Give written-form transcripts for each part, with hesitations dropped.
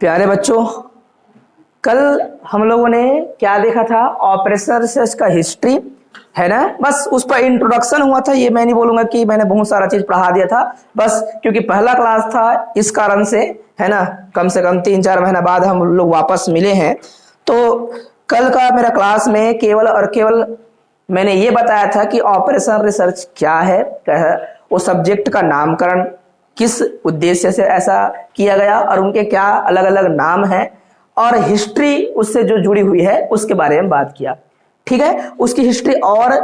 प्यारे बच्चों, कल हम लोगों ने क्या देखा था? ऑपरेशनल रिसर्च का हिस्ट्री, है ना। बस उस पर इंट्रोडक्शन हुआ था। ये मैं नहीं बोलूंगा कि मैंने बहुत सारा चीज पढ़ा दिया था, बस क्योंकि पहला क्लास था इस कारण से, है ना। कम से कम 3-4 महीना बाद हम लोग वापस मिले हैं। तो कल का मेरा क्लास में केवल और केवल मैंने ये बताया था कि ऑपरेशनल रिसर्च क्या है, वो सब्जेक्ट का नामकरण किस उद्देश्य से ऐसा किया गया और उनके क्या अलग अलग नाम हैं, और हिस्ट्री उससे जो जुड़ी हुई है उसके बारे में बात किया। ठीक है, उसकी हिस्ट्री और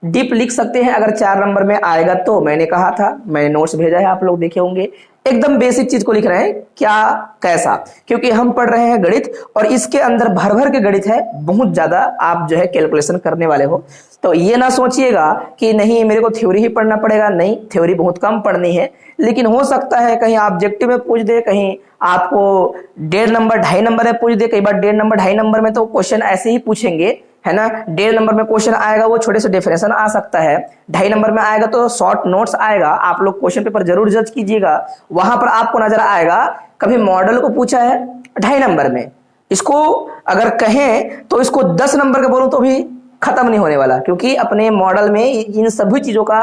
डीप लिख सकते हैं अगर 4 नंबर में आएगा तो। मैंने कहा था, मैंने नोट्स भेजा है, आप लोग देखे होंगे। एकदम बेसिक चीज को लिख रहे हैं, क्या कैसा, क्योंकि हम पढ़ रहे हैं गणित और इसके अंदर भर भर के गणित है, बहुत ज्यादा आप जो है कैलकुलेशन करने वाले हो। तो ये ना सोचिएगा कि नहीं मेरे को थ्योरी ही पढ़ना पड़ेगा, नहीं, थ्योरी बहुत कम पढ़नी है, लेकिन हो सकता है कहीं ऑब्जेक्टिव में पूछ दे, कहीं आपको 1.5 नंबर 2.5 नंबर में पूछ दे। कई बार 1.5 नंबर 2.5 नंबर में तो क्वेश्चन ऐसे ही पूछेंगे, है ना। 1.5 नंबर में क्वेश्चन आएगा वो छोटे से डेफिनेशन आ सकता है, 2.5 नंबर में आएगा तो शॉर्ट नोट्स आएगा। आप लोग क्वेश्चन पेपर जरूर जज कीजिएगा, वहां पर आपको नजर आएगा कभी मॉडल को पूछा है 2.5 नंबर में। इसको अगर कहें तो इसको 10 नंबर का बोलूं तो भी खत्म नहीं होने वाला, क्योंकि अपने मॉडल में इन सभी चीजों का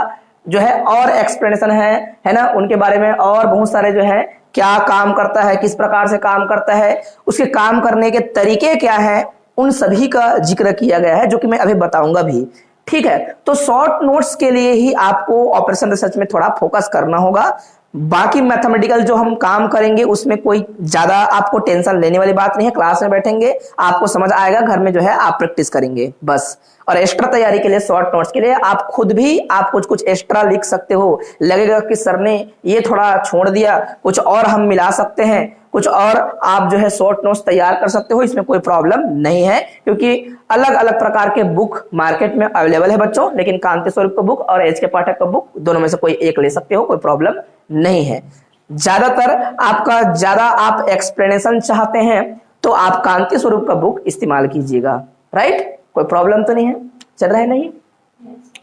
जो है और एक्सप्लेनेशन है ना। उनके बारे में और बहुत सारे जो है, क्या काम करता है, किस प्रकार से काम करता है, उसके काम करने के तरीके क्या है, उन सभी का जिक्र किया गया है, जो कि मैं अभी बताऊंगा भी। ठीक है, तो शॉर्ट नोट्स के लिए ही आपको ऑपरेशन रिसर्च में थोड़ा फोकस करना होगा। बाकी मैथमेटिकल जो हम काम करेंगे उसमें कोई ज्यादा आपको टेंशन लेने वाली बात नहीं है। क्लास में बैठेंगे, आपको समझ आएगा, घर में जो है आप प्रैक्टिस करेंगे बस। और एक्स्ट्रा तैयारी के लिए, शॉर्ट नोट्स के लिए आप खुद भी आप कुछ कुछ एक्स्ट्रा लिख सकते हो। लगेगा कि सर ने ये थोड़ा छोड़ दिया, कुछ और हम मिला सकते हैं, कुछ और आप जो है शॉर्ट नोट्स तैयार कर सकते हो, इसमें कोई प्रॉब्लम नहीं है, क्योंकि अलग अलग प्रकार के बुक मार्केट में अवेलेबल है बच्चों। लेकिन कांति स्वरूप का बुक और एच के पाठक का बुक, दोनों में से कोई एक ले सकते हो, कोई प्रॉब्लम नहीं है। ज्यादातर आपका ज्यादा आप एक्सप्लेनेशन चाहते हैं तो आप कांति स्वरूप का बुक इस्तेमाल कीजिएगा, राइट। कोई प्रॉब्लम तो नहीं है, चल रहा है नहीं?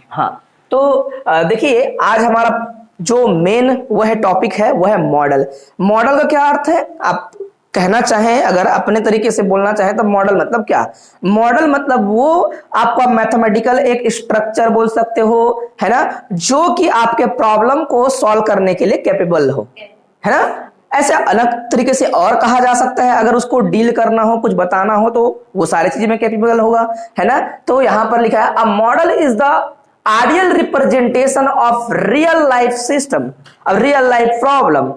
हाँ, तो देखिए आज हमारा जो मेन वह टॉपिक है वह है मॉडल। मॉडल का क्या अर्थ है? आप कहना चाहें, अगर अपने तरीके से बोलना चाहें तो मॉडल मतलब क्या? मॉडल मतलब वो आपका मैथमेटिकल एक स्ट्रक्चर बोल सकते हो, है ना, जो कि आपके प्रॉब्लम को सॉल्व करने के लिए कैपेबल हो, है ना। ऐसे अलग तरीके से और कहा जा सकता है, अगर उसको डील करना हो, कुछ बताना हो, तो वो सारी चीजें में कैपेबल होगा, है ना। तो यहां पर लिखा है, a model is the ideal representation of real life system, अब रियल लाइफ प्रॉब्लम।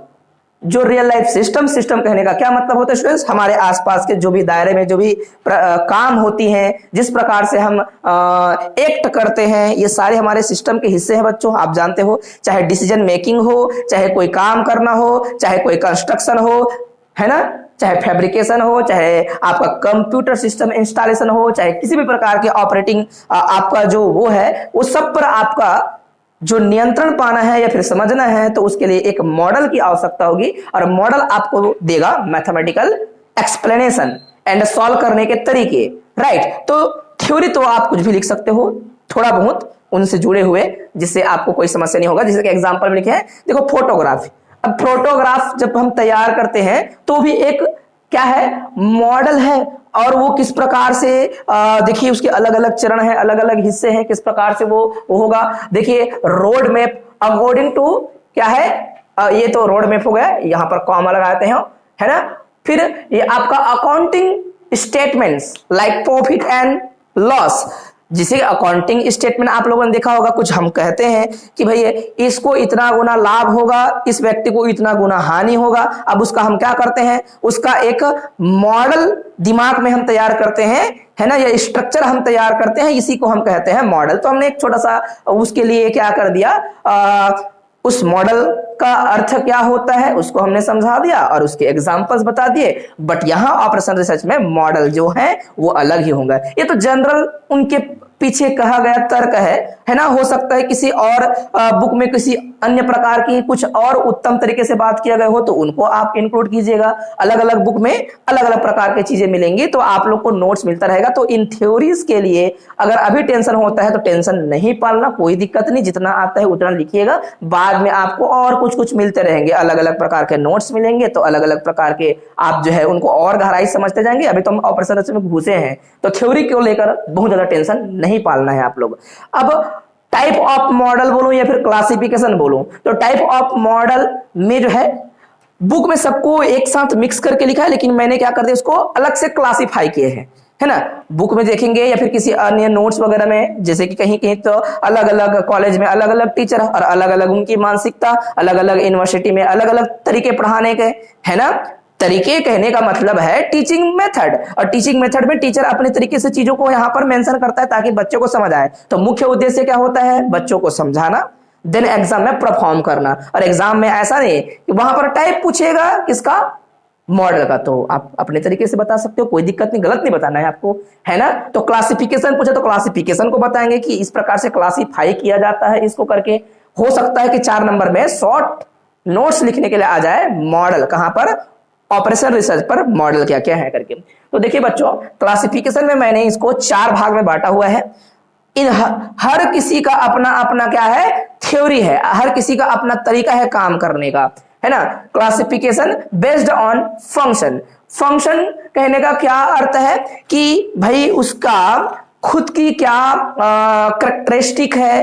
जो रियल लाइफ सिस्टम कहने का क्या मतलब होता है स्टूडेंट्स? हमारे आसपास के जो भी दायरे में जो भी काम होती हैं, जिस प्रकार से हम एक्ट करते हैं, ये सारे हमारे सिस्टम के हिस्से हैं बच्चों। आप जानते हो, चाहे डिसीजन मेकिंग हो, चाहे कोई काम करना हो, चाहे कोई कंस्ट्रक्शन हो, है ना, चाहे फैब्रिकेशन हो, चाहे आपका कंप्यूटर सिस्टम इंस्टॉलेशन हो, चाहे किसी भी प्रकार के ऑपरेटिंग आपका जो वो है, वो सब पर आपका जो नियंत्रण पाना है या फिर समझना है, तो उसके लिए एक मॉडल की आवश्यकता होगी। और मॉडल आपको देगा मैथमेटिकल एक्सप्लेनेशन एंड सॉल्व करने के तरीके, राइट। तो थ्योरी तो आप कुछ भी लिख सकते हो, थोड़ा बहुत उनसे जुड़े हुए, जिससे आपको कोई समस्या नहीं होगा। जैसे कि एग्जांपल में लिखे हैं, देखो फोटोग्राफ। अब फोटोग्राफ जब हम तैयार करते हैं तो भी एक क्या है, मॉडल है। और वो किस प्रकार से देखिए, उसके अलग अलग चरण है, अलग अलग हिस्से हैं, किस प्रकार से वो होगा। देखिए, रोड मैप अकॉर्डिंग टू क्या है, ये तो रोड मैप हो गया, यहां पर कॉमा लगाते हैं, है ना। फिर ये आपका accounting statements like profit and loss, जिसे अकाउंटिंग स्टेटमेंट आप लोगों ने देखा होगा। कुछ हम कहते हैं कि भाई इसको इतना गुना लाभ होगा, इस व्यक्ति को इतना गुना हानि होगा। अब उसका हम क्या करते हैं, उसका एक मॉडल दिमाग में हम तैयार करते हैं, है ना, ये स्ट्रक्चर हम तैयार करते हैं, इसी को हम कहते हैं मॉडल। तो हमने एक छोटा सा उसके लिए क्या कर दिया, उस मॉडल का अर्थ क्या होता है उसको हमने समझा दिया और उसके एग्जांपल्स बता दिए। बट यहां ऑपरेशन रिसर्च में मॉडल जो है वो अलग ही होंगे। ये तो जनरल उनके पीछे कहा गया तर्क है ना। हो सकता है किसी और बुक में किसी अन्य प्रकार की कुछ और उत्तम तरीके से बात किया गया हो तो उनको आप इंक्लूड कीजिएगा। अलग अलग बुक में अलग अलग प्रकार की चीजें मिलेंगी तो आप लोग को नोट्स मिलता रहेगा। तो इन थ्योरीज के लिए अगर अभी टेंशन होता है तो टेंशन नहीं पालना, कोई दिक्कत नहीं, जितना आता है उतना लिखिएगा। बाद में आपको और कुछ कुछ मिलते रहेंगे, अलग अलग प्रकार के नोट्स मिलेंगे तो अलग अलग प्रकार के आप जो है उनको और गहराई समझते जाएंगे। अभी तो हम ऑपरेशन में घुसे हैं तो थ्योरी को लेकर बहुत ज्यादा टेंशन नहीं पालना है आप लोग। अब टाइप ऑफ मॉडल बोलूं या फिर क्लासिफिकेशन बोलूं, तो टाइप ऑफ मॉडल में जो है बुक में सबको एक साथ मिक्स करके लिखा है, लेकिन मैंने क्या कर दिया उसको अलग से क्लासिफाई किए हैं, है ना। बुक में देखेंगे या फिर किसी अन्य नोट्स वगैरह में, जैसे कि कहीं कहीं तो अलग अलग कॉलेज में अलग अलग टीचर और अलग अलग उनकी मानसिकता, अलग अलग यूनिवर्सिटी में अलग अलग तरीके पढ़ाने के, है ना। तरीके कहने का मतलब है टीचिंग मेथड, और टीचिंग मेथड में टीचर अपने तरीके से चीजों को यहां पर मेंशन करता है ताकि बच्चों को समझ आए। तो मुख्य उद्देश्य क्या होता है, बच्चों को समझाना, देन एग्जाम में परफॉर्म करना। और एग्जाम में ऐसा नहीं कि वहां पर टाइप पूछेगा किसका, मॉडल का, तो आप अपने तरीके से बता सकते हो, कोई दिक्कत नहीं, गलत नहीं बताना है आपको, है ना। तो क्लासिफिकेशन पूछे तो क्लासिफिकेशन को बताएंगे कि इस प्रकार से क्लासिफाई किया जाता है इसको करके। हो सकता है कि 4 नंबर में शॉर्ट नोट्स लिखने के लिए आ जाए मॉडल, कहां पर, ऑपरेशन रिसर्च पर मॉडल क्या क्या है करके। तो देखिए बच्चों, क्लासिफिकेशन में मैंने इसको 4 भाग में बांटा हुआ है। इन हर किसी का अपना अपना क्या है, थ्योरी है, हर किसी का अपना तरीका है काम करने का, है ना। Classification based on function. Function कहने का क्या अर्थ है कि भाई उसका खुद की क्या कैरेक्टरिस्टिक है,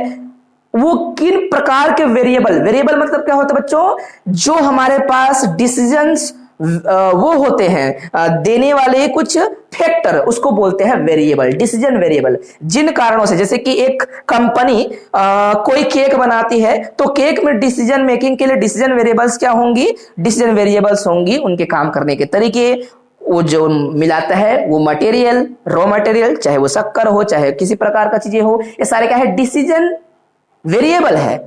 वो किन प्रकार के वेरिएबल, वेरिएबल मतलब क्या होता है बच्चों, जो हमारे पास डिसीजंस वो होते हैं देने वाले कुछ फैक्टर, उसको बोलते हैं वेरिएबल, डिसीजन वेरिएबल। जिन कारणों से, जैसे कि एक कंपनी कोई केक बनाती है तो केक में डिसीजन मेकिंग के लिए डिसीजन वेरिएबल्स क्या होंगी, डिसीजन वेरिएबल्स होंगी उनके काम करने के तरीके, वो जो मिलाता है वो मटेरियल, रॉ मटेरियल, चाहे वो शक्कर हो चाहे किसी प्रकार का चीजें हो, ये सारे क्या है, डिसीजन वेरिएबल है।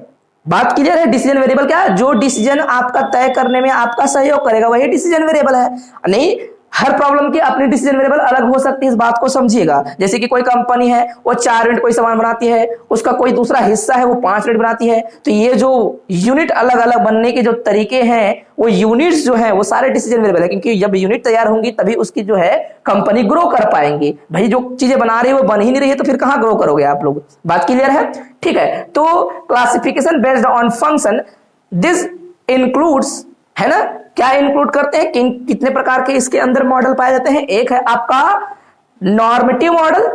बात क्लियर है। डिसीजन वेरिएबल क्या है, जो डिसीजन आपका तय करने में आपका सहयोग करेगा वही डिसीजन वेरिएबल है। नहीं, हर प्रॉब्लम की अपनी डिसीजन वेरिएबल अलग हो सकती है, इस बात को समझिएगा। जैसे कि कोई कंपनी है वो 4 यूनिट कोई सामान बनाती है, उसका कोई दूसरा हिस्सा है वो 5 यूनिट बनाती है, तो ये जो यूनिट अलग अलग बनने के जो तरीके हैं, वो यूनिट्स जो है वो सारे डिसीजन वेरिएबल है, क्योंकि जब यूनिट तैयार होंगी तभी उसकी जो है कंपनी ग्रो कर पाएंगी। भाई जो चीजें बना रही है वो बन ही नहीं रही है तो फिर कहां ग्रो करोगे आप लोग। बात क्लियर है, ठीक है। तो classification based on function, this includes, है ना, क्या इंक्लूड करते हैं, कितने प्रकार के इसके अंदर मॉडल पाए जाते हैं। एक है आपका नॉर्मेटिव मॉडल,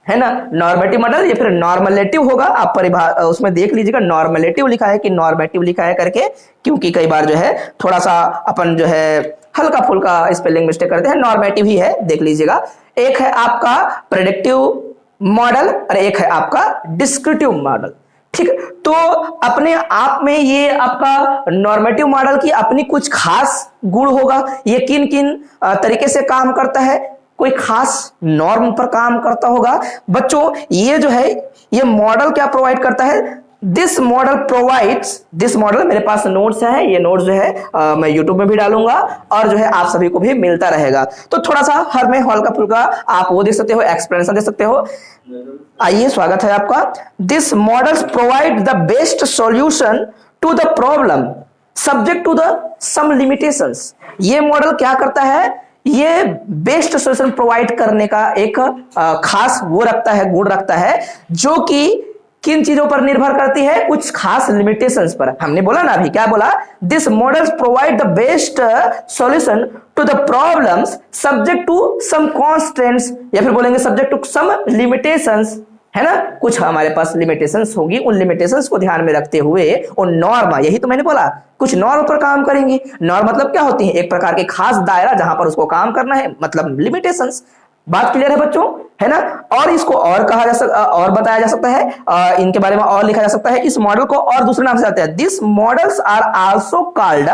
है ना, नॉर्मेटिव मॉडल या फिर नॉर्मलेटिव होगा, आप उसमें देख लीजिएगा नॉर्मलेटिव लिखा है कि नॉर्मेटिव लिखा है करके, क्योंकि कई बार जो है थोड़ा सा अपन जो है हल्का फुल्का स्पेलिंग मिस्टेक करते हैं, नॉर्मेटिव ही है, देख लीजिएगा। एक है आपका प्रेडिक्टिव मॉडल और एक है आपका डिस्क्रिप्टिव मॉडल, ठीक है। तो अपने आप में ये आपका नॉर्मेटिव मॉडल की अपनी कुछ खास गुण होगा, ये किन किन तरीके से काम करता है, कोई खास नॉर्म पर काम करता होगा। बच्चों ये जो है ये मॉडल क्या प्रोवाइड करता है, this model provides, this model, मेरे पास नोट्स है, ये नोट्स जो है मैं यूट्यूब में भी डालूंगा और जो है आप सभी को भी मिलता रहेगा। तो थोड़ा सा हर में हल्का फुल्का आप वो देख सकते हो, एक्सप्लेनेशन दे सकते हो। आइए, स्वागत है आपका। This models provide the best solution to the problem subject to the some limitations. ये मॉडल क्या करता है, ये बेस्ट सॉल्यूशन प्रोवाइड करने का एक खास वो रखता है, गुण रखता है, जो कि किन चीजों पर निर्भर करती है, कुछ खास लिमिटेशंस पर। हमने बोला ना अभी, क्या बोला, this models provide the best solution to the problems subject to some constants, या फिर बोलेंगे सब्जेक्ट टू सम लिमिटेशंस, है ना। कुछ हमारे पास लिमिटेशंस होगी, उन लिमिटेशंस को ध्यान में रखते हुए वो नॉर्म, यही तो मैंने बोला, कुछ नॉर्म पर काम करेंगे। नॉर्म मतलब क्या होती है, एक प्रकार के खास दायरा जहां पर उसको काम करना है, मतलब लिमिटेशंस। बात क्लियर है बच्चों, है ना। और इसको और कहा जा सकता, और बताया जा सकता है, इनके बारे में और लिखा जा सकता है। इस मॉडल को और दूसरे नाम से जानते हैं, this models are also called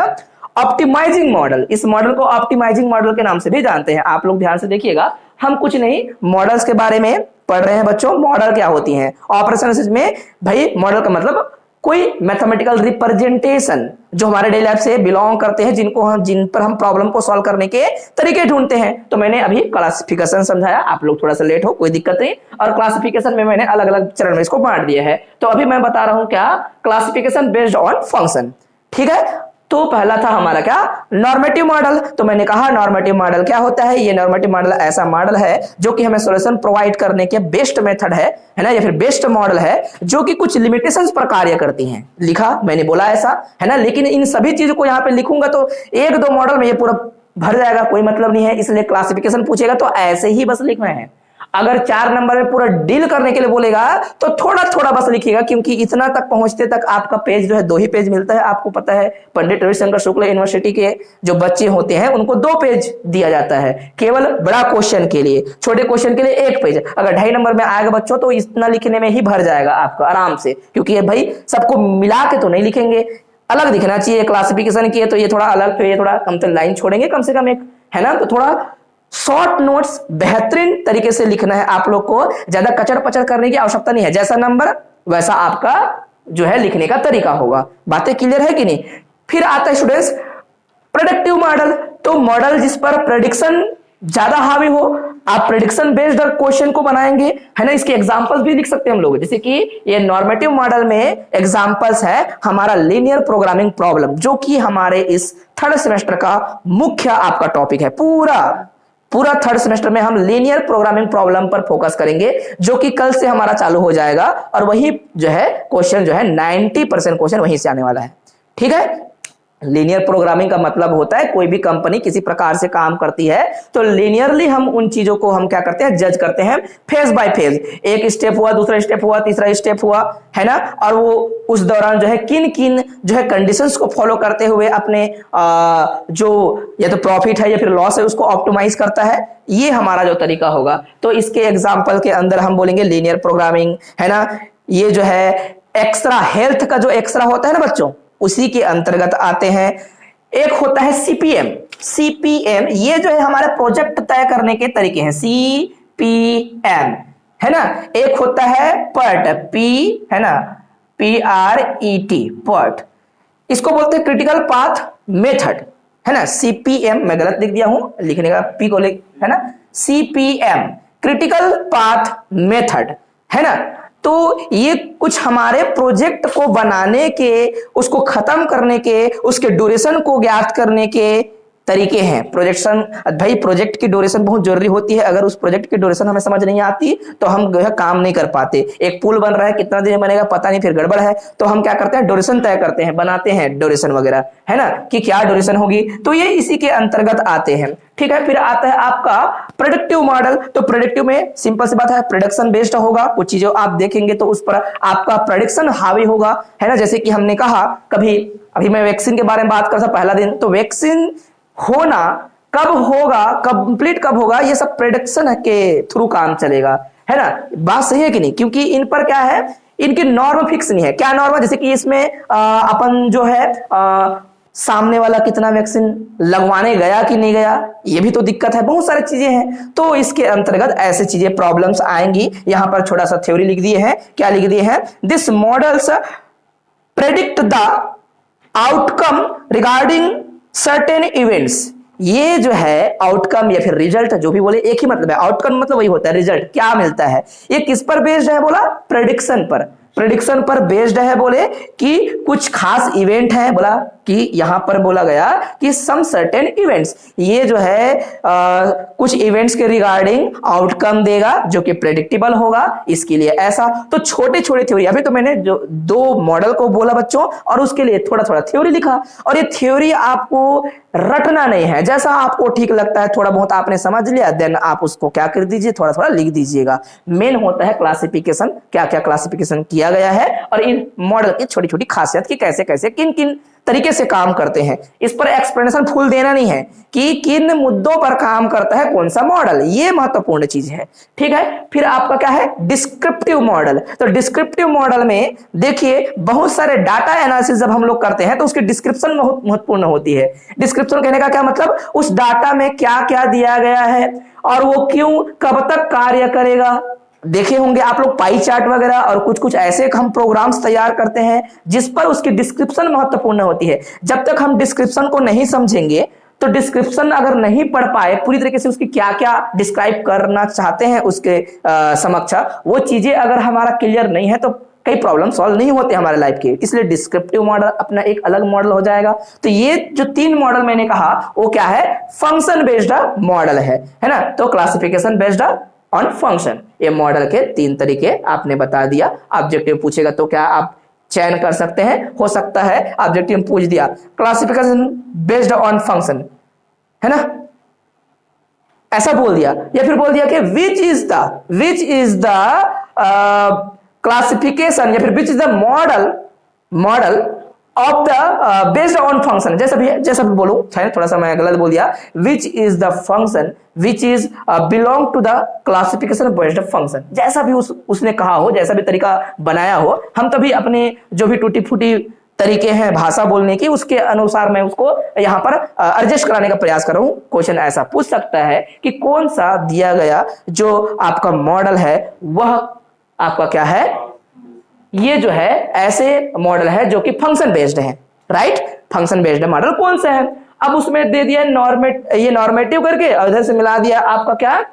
optimizing model. इस मॉडल को ऑप्टिमाइजिंग मॉडल के नाम से भी जानते हैं। आप लोग ध्यान से देखिएगा, हम कुछ नहीं मॉडल्स के बारे में पढ़ रहे हैं बच्चों। मॉडल क्या होती हैं ऑपरेशन में, भाई मॉडल का मतलब कोई मैथमेटिकल रिप्रेजेंटेशन जो हमारे डेली लाइफ से बिलोंग करते हैं, जिन पर हम प्रॉब्लम को सॉल्व करने के तरीके ढूंढते हैं। तो मैंने अभी क्लासिफिकेशन समझाया, आप लोग थोड़ा सा लेट हो कोई दिक्कत नहीं, और क्लासिफिकेशन में मैंने अलग अलग चरण में इसको बांट दिया है। तो अभी मैं बता रहा हूं क्या, क्लासिफिकेशन बेस्ड ऑन फंक्शन। ठीक है, तो पहला था हमारा क्या, नॉर्मेटिव मॉडल। तो मैंने कहा नॉर्मेटिव मॉडल क्या होता है, ये नॉर्मेटिव मॉडल ऐसा मॉडल है जो कि हमें सॉल्यूशन प्रोवाइड करने के बेस्ट मेथड है ना, या फिर बेस्ट मॉडल है जो कि कुछ लिमिटेशंस पर कार्य करती हैं। लिखा, मैंने बोला ऐसा है ना, लेकिन इन सभी चीजों को यहाँ पे लिखूंगा तो एक दो मॉडल में ये पूरा भर जाएगा, कोई मतलब नहीं है। इसलिए क्लासिफिकेशन पूछेगा तो ऐसे ही बस लिखना है। अगर 4 नंबर में पूरा डील करने के लिए बोलेगा तो थोड़ा थोड़ा बस लिखिएगा, क्योंकि इतना तक पहुंचते तक आपका पेज जो है 2 ही पेज मिलता है। आपको पता है पंडित रविशंकर शुक्ल यूनिवर्सिटी के जो बच्चे होते हैं उनको 2 पेज दिया जाता है, केवल बड़ा क्वेश्चन के लिए, छोटे क्वेश्चन के लिए 1 पेज। अगर 2.5 नंबर में आएगा बच्चों तो इतना लिखने में ही भर जाएगा आपका आराम से, क्योंकि ये भाई सबको मिला के तो नहीं लिखेंगे, अलग दिखना चाहिए। क्लासिफिकेशन की है तो ये थोड़ा अलग, तो ये थोड़ा कम से लाइन छोड़ेंगे कम से कम एक, है ना। तो थोड़ा शॉर्ट नोट्स बेहतरीन तरीके से लिखना है आप लोग को, ज्यादा कचड़ पचड़ करने की आवश्यकता नहीं है। जैसा नंबर वैसा आपका जो है लिखने का तरीका होगा। बातें क्लियर है कि नहीं। फिर आता है स्टूडेंट्स प्रेडिक्टिव मॉडल। तो मॉडल जिस पर प्रेडिक्शन ज्यादा हावी हो, आप प्रेडिक्शन बेस्ड क्वेश्चन को बनाएंगे, है ना। इसके एग्जांपल्स भी लिख सकते हैं हम लोग, जैसे कि ये नॉर्मेटिव मॉडल में एग्जांपल्स है हमारा लीनियर प्रोग्रामिंग प्रॉब्लम, जो कि हमारे इस 3rd सेमेस्टर का मुख्य आपका टॉपिक है। पूरा 3rd सेमेस्टर में हम लीनियर प्रोग्रामिंग प्रॉब्लम पर फोकस करेंगे, जो कि कल से हमारा चालू हो जाएगा, और वही जो है क्वेश्चन जो है 90% क्वेश्चन वहीं से आने वाला है। ठीक है, लीनियर प्रोग्रामिंग का मतलब होता है कोई भी कंपनी किसी प्रकार से काम करती है तो लीनियरली हम उन चीजों को हम क्या करते हैं, जज करते हैं फेज बाय फेज। एक स्टेप हुआ, दूसरा स्टेप हुआ, तीसरा स्टेप हुआ, है ना। और वो उस दौरान जो है किन किन जो है कंडीशंस को फॉलो करते हुए अपने जो या तो प्रॉफिट है या फिर लॉस है उसको ऑप्टिमाइज करता है, ये हमारा जो तरीका होगा। तो इसके एग्जाम्पल के अंदर हम बोलेंगे लीनियर प्रोग्रामिंग, है ना। ये जो है एक्स्ट्रा हेल्थ का जो एक्स्ट्रा होता है ना बच्चों, उसी के अंतर्गत आते हैं। एक होता है सीपीएम, ये जो है हमारे प्रोजेक्ट तय करने के तरीके हैं, सीपीएम, है ना। एक होता है पर्ट, पी है ना, PRET, पर्ट, इसको बोलते हैं क्रिटिकल पाथ मेथड, है ना। सीपीएम मैं गलत लिख दिया हूं, लिखने का पी को लिख, है ना, सीपीएम क्रिटिकल पाथ मेथड, है ना। तो ये कुछ हमारे प्रोजेक्ट को बनाने के, उसको खत्म करने के, उसके ड्यूरेशन को ज्ञात करने के तरीके हैं। प्रोजेक्शन, भाई प्रोजेक्ट की ड्यूरेशन बहुत जरूरी होती है। अगर उस प्रोजेक्ट की ड्यूरेशन हमें समझ नहीं आती तो हम जो है काम नहीं कर पाते। एक पुल बन रहा है, कितना दिन बनेगा पता नहीं, फिर गड़बड़ है, तो हम क्या करते हैं, ड्यूरेशन तय करते हैं, बनाते हैं ड्यूरेशन वगैरह, है ना, कि क्या ड्यूरेशन होगी। तो ये इसी के अंतर्गत आते हैं। ठीक है, फिर आता है आपका प्रेडिक्टिव मॉडल। तो प्रेडिक्टिव में सिंपल सी बात है, प्रेडिक्शन बेस्ड होगा, कुछ चीजें आप देखेंगे तो उस पर आपका प्रेडिक्शन हावी होगा, है ना। जैसे कि हमने कहा, कभी अभी मैं वैक्सीन के बारे में बात कर रहा था पहला दिन, तो वैक्सीन होना कब होगा, कंप्लीट कब होगा, ये सब प्रेडिक्शन के थ्रू काम चलेगा, है ना। बात सही है कि नहीं, क्योंकि इन पर क्या है, इनकी नॉर्म फिक्स नहीं है। क्या नॉर्म, जैसे कि इसमें अपन जो है सामने वाला कितना वैक्सीन लगवाने गया कि नहीं गया, ये भी तो दिक्कत है, बहुत सारी चीजें हैं। तो इसके अंतर्गत ऐसे चीजें प्रॉब्लम्स आएंगी। यहां पर छोटा सा थ्योरी लिख दिए हैं, क्या लिख दिए हैं, this models predict the outcome regarding certain events. ये जो है आउटकम या फिर रिजल्ट, जो भी बोले एक ही मतलब है, आउटकम मतलब वही होता है, रिजल्ट क्या मिलता है। ये किस पर बेस्ड है, बोला प्रेडिक्शन पर, प्रेडिक्शन पर बेस्ड है। बोले कि कुछ खास इवेंट है, बोला कि यहां पर बोला गया कि सम सर्टेन इवेंट्स, ये जो है कुछ इवेंट्स के रिगार्डिंग आउटकम देगा जो कि प्रेडिक्टेबल होगा, इसके लिए ऐसा। तो छोटे छोटे थ्योरी, अभी तो मैंने जो 2 मॉडल को बोला बच्चों, और उसके लिए थोड़ा थोड़ा थ्योरी लिखा। और ये थ्योरी आपको रटना नहीं है, जैसा आपको ठीक लगता है, थोड़ा बहुत आपने समझ लिया, देन आप उसको क्या कर दीजिए, थोड़ा थोड़ा लिख दीजिएगा। मेन होता है क्लासिफिकेशन, क्या क्या क्लासिफिकेशन किया गया है, और इन मॉडल की छोटी छोटी खासियत की कैसे कैसे किन किन तरीके से काम करते हैं। इस पर एक्सप्लेनेशन फुल देना नहीं है कि किन मुद्दों पर काम करता है कौन सा मॉडल, ये महत्वपूर्ण चीज है। ठीक है, फिर आपका क्या है, डिस्क्रिप्टिव मॉडल। तो डिस्क्रिप्टिव मॉडल में देखिए बहुत सारे डाटा एनालिसिस जब हम लोग करते हैं तो उसकी डिस्क्रिप्शन बहुत महत्वपूर्ण होती है। डिस्क्रिप्शन कहने का क्या मतलब, उस डाटा में क्या क्या दिया गया है और वो क्यों कब तक कार्य करेगा, देखे होंगे आप लोग पाई चार्ट वगैरह और कुछ कुछ ऐसे हम प्रोग्राम्स तैयार करते हैं जिस पर उसकी डिस्क्रिप्शन महत्वपूर्ण होती है। जब तक हम डिस्क्रिप्शन को नहीं समझेंगे तो डिस्क्रिप्शन अगर नहीं पढ़ पाए पूरी तरीके से उसकी क्या क्या डिस्क्राइब करना चाहते हैं उसके समक्ष, वो चीजें अगर हमारा क्लियर नहीं है तो कई प्रॉब्लम सॉल्व नहीं होते हमारे लाइफ के। इसलिए डिस्क्रिप्टिव मॉडल अपना एक अलग मॉडल हो जाएगा। तो ये जो 3 मॉडल मैंने कहा वो क्या है, फंक्शन बेस्ड मॉडल है ना। तो क्लासिफिकेशन बेस्ड ऑन फंक्शन, ये मॉडल के 3 तरीके आपने बता दिया। ऑब्जेक्टिव पूछेगा तो क्या आप चयन कर सकते हैं, हो सकता है ऑब्जेक्टिव पूछ दिया क्लासिफिकेशन बेस्ड ऑन फंक्शन, है ना, ऐसा बोल दिया, या फिर बोल दिया कि विच इज द क्लासिफिकेशन या फिर which is the model of the based on function, जैसा भी बोलूं, थोड़ा सा मैं गलत बोल दिया, which is the function which is belong to the classification based function, जैसा भी उसने कहा हो, जैसा भी तरीका बनाया हो, हम तभी अपने जो भी टूटी फूटी तरीके हैं भाषा बोलने की उसके अनुसार मैं उसको यहां पर एडजस्ट कराने का प्रयास कर रहा हूं। क्वेश्चन ऐसा पूछ सकता है कि कौन सा दिया गया जो आपका मॉडल है वह आपका क्या है, ये जो है ऐसे मॉडल है जो कि फंक्शन बेस्ड है, राइट। फंक्शन बेस्ड मॉडल कौन सा है, अब उसमें दे दिया नॉर्मेटिव करके और इधर से मिला दिया आपका क्या,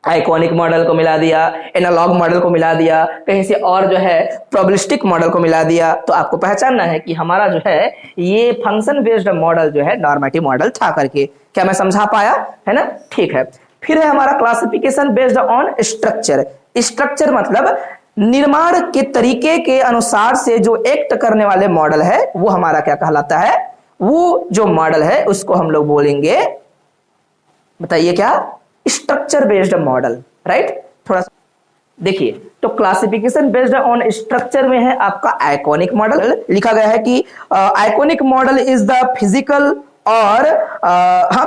आइकॉनिक मॉडल को मिला दिया, एनालॉग मॉडल को मिला दिया, कहीं से और जो है प्रोबेबिलिस्टिक मॉडल को मिला दिया। तो आपको पहचानना है कि हमारा जो है ये फंक्शन बेस्ड मॉडल जो है नॉर्मेटिव मॉडल था करके। क्या मैं समझा पाया, है ना, ठीक है। फिर है हमारा classification based on structure. Structure मतलब निर्माण के तरीके के अनुसार से जो एक्ट करने वाले मॉडल है वो हमारा क्या कहलाता है, वो जो मॉडल है उसको हम लोग बोलेंगे, बताइए क्या, स्ट्रक्चर बेस्ड मॉडल, राइट। थोड़ा सा देखिए, तो क्लासिफिकेशन बेस्ड ऑन स्ट्रक्चर में है आपका आइकॉनिक मॉडल। लिखा गया है कि iconic model is the physical और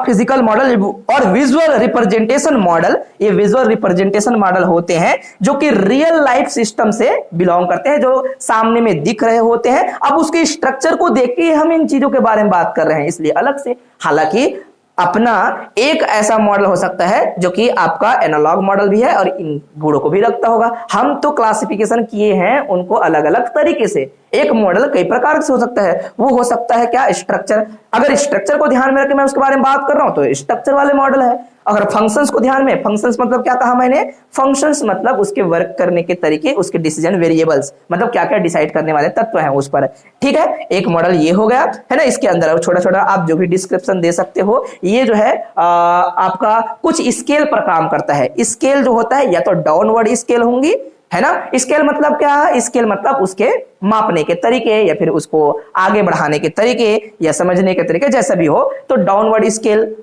फिजिकल मॉडल और विजुअल रिप्रेजेंटेशन मॉडल। ये विजुअल रिप्रेजेंटेशन मॉडल होते हैं जो कि रियल लाइफ सिस्टम से बिलोंग करते हैं, जो सामने में दिख रहे होते हैं। अब उसके स्ट्रक्चर को देख के हम इन चीजों के बारे में बात कर रहे हैं, इसलिए अलग से। हालांकि अपना एक ऐसा मॉडल हो सकता है जो कि आपका एनालॉग मॉडल भी है और इन गुणों को भी रखता होगा। हम तो क्लासिफिकेशन किए हैं उनको अलग अलग तरीके से। एक मॉडल कई प्रकार से हो सकता है, वो हो सकता है क्या, स्ट्रक्चर। अगर स्ट्रक्चर को ध्यान में रख के मैं उसके बारे में बात कर रहा हूं तो स्ट्रक्चर वाले मॉडल है। अगर फंक्शंस को ध्यान में, फंक्शंस मतलब क्या कहा मैंने, फंक्शंस मतलब उसके वर्क करने के तरीके, उसके डिसीजन वेरिएबल्स, मतलब क्या क्या डिसाइड करने वाले तत्व हैं उस पर, ठीक है। एक मॉडल ये हो गया, है ना। इसके अंदर छोटा छोटा आप जो भी डिस्क्रिप्शन दे सकते हो। ये जो है आपका कुछ स्केल पर काम करता है। स्केल जो होता है या तो डाउनवर्ड स्केल होंगी, है ना। स्केल मतलब क्या है, स्केल मतलब उसके मापने के तरीके या फिर उसको आगे बढ़ाने के तरीके या समझने के तरीके, जैसा भी हो। तो डाउनवर्ड स्केल,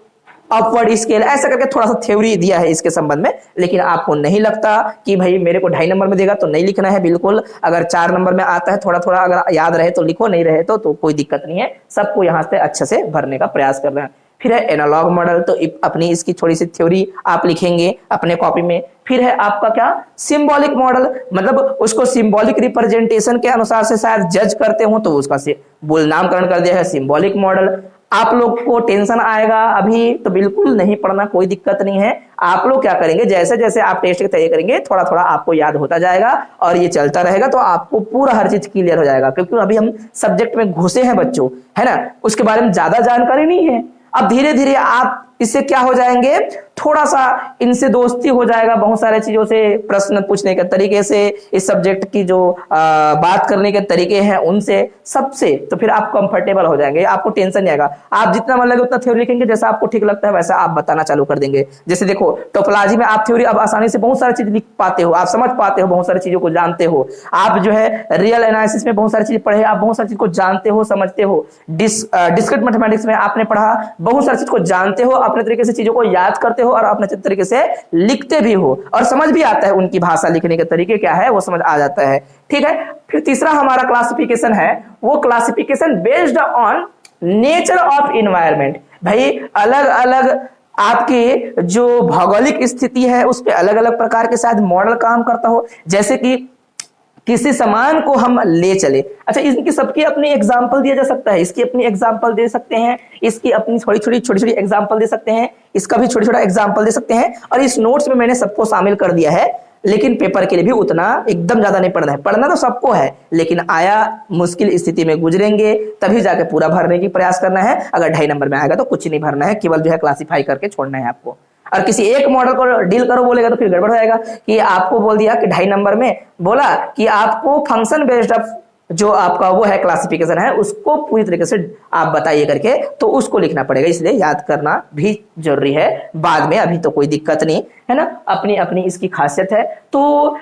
अपवर्ड स्केल, ऐसा करके थोड़ा सा थ्योरी दिया है इसके संबंध में। लेकिन आपको नहीं लगता कि भाई मेरे को 2.5 नंबर में देगा तो नहीं लिखना है, बिल्कुल। अगर 4 नंबर में आता है, थोड़ा थोड़ा अगर याद रहे तो लिखो, नहीं रहे तो कोई दिक्कत नहीं है। सबको यहाँ से अच्छे से भरने का प्रयास कर रहे हैं। फिर है एनालॉग मॉडल, तो अपनी इसकी थोड़ी सी थ्योरी आप लिखेंगे अपने कॉपी में। फिर है आपका क्या, सिंबॉलिक मॉडल, मतलब उसको सिंबॉलिक रिप्रेजेंटेशन के अनुसार से शायद जज करते हो तो उसका बोल नामकरण कर दिया है सिंबॉलिक मॉडल। आप लोग को टेंशन आएगा अभी तो बिल्कुल नहीं पढ़ना, कोई दिक्कत नहीं है। आप लोग क्या करेंगे, जैसे जैसे आप टेस्ट की तैयारी करेंगे थोड़ा थोड़ा आपको याद होता जाएगा और ये चलता रहेगा तो आपको पूरा हर चीज क्लियर हो जाएगा। क्योंकि अभी हम सब्जेक्ट में घुसे हैं बच्चों, है ना, उसके बारे में ज्यादा जानकारी नहीं है। अब धीरे धीरे आप इससे क्या हो जाएंगे, थोड़ा सा इनसे दोस्ती हो जाएगा, बहुत सारे चीजों से प्रश्न पूछने के तरीके से, इस सब्जेक्ट की जो बात करने के तरीके हैं उनसे सबसे, तो फिर आप कंफर्टेबल हो जाएंगे, आपको टेंशन नहीं आएगा। आप जितना मन लगे उतना थ्योरी लिखेंगे, जैसा आपको ठीक लगता है वैसा आप बताना चालू कर देंगे। जैसे देखो टोपोलॉजी में आप थ्योरी अब आसानी से बहुत सारी चीज लिख पाते हो, आप समझ पाते हो, बहुत सारी चीजों को जानते हो। आप जो है रियल एनालिसिस में बहुत सारी चीज पढ़े, आप बहुत सारी चीज को जानते हो, समझते हो। डिस्क्रीट मैथमेटिक्स में आपने पढ़ा, बहुत सारी चीज को जानते हो, अपने तरीके से चीजों को याद करते हो और अपने तरीके से लिखते भी हो और समझ भी आता है। उनकी भाषा लिखने के तरीके क्या है वो समझ आ जाता है, ठीक है। फिर तीसरा हमारा क्लासिफिकेशन है वो classification based on nature of environment. भाई अलग अलग आपके जो भौगोलिक स्थिति है उस पर अलग अलग प्रकार के शायद मॉडल काम करता हो। जैसे कि किसी सामान को हम ले चले। अच्छा, इनकी सबकी अपनी एग्जांपल दिया जा सकता है, इसकी अपनी एग्जांपल दे सकते हैं, इसकी अपनी छोटी छोटी एग्जांपल दे सकते हैं, इसका भी छोटा छोटा एग्जांपल दे सकते हैं। और इस नोट्स में मैंने सबको शामिल कर दिया है, लेकिन पेपर के लिए भी उतना एकदम ज्यादा नहीं पढ़ना है। पढ़ना तो सबको है, लेकिन आया मुश्किल स्थिति में गुजरेंगे तभी जाके पूरा भरने की प्रयास करना है। अगर 2.5 नंबर में आएगा तो कुछ नहीं भरना है, केवल जो है क्लासिफाई करके छोड़ना है आपको। और किसी एक मॉडल को डील करो बोलेगा तो फिर गड़बड़ हो जाएगा कि आपको बोल दिया कि 2.5 नंबर में बोला कि आपको फंक्शन बेस्ड ऑफ जो आपका वो है क्लासिफिकेशन है उसको पूरी तरीके से आप बताइए करके, तो उसको लिखना पड़ेगा। इसलिए याद करना भी जरूरी है बाद में, अभी तो कोई दिक्कत नहीं है ना, अपनी अपनी इसकी खासियत है। तो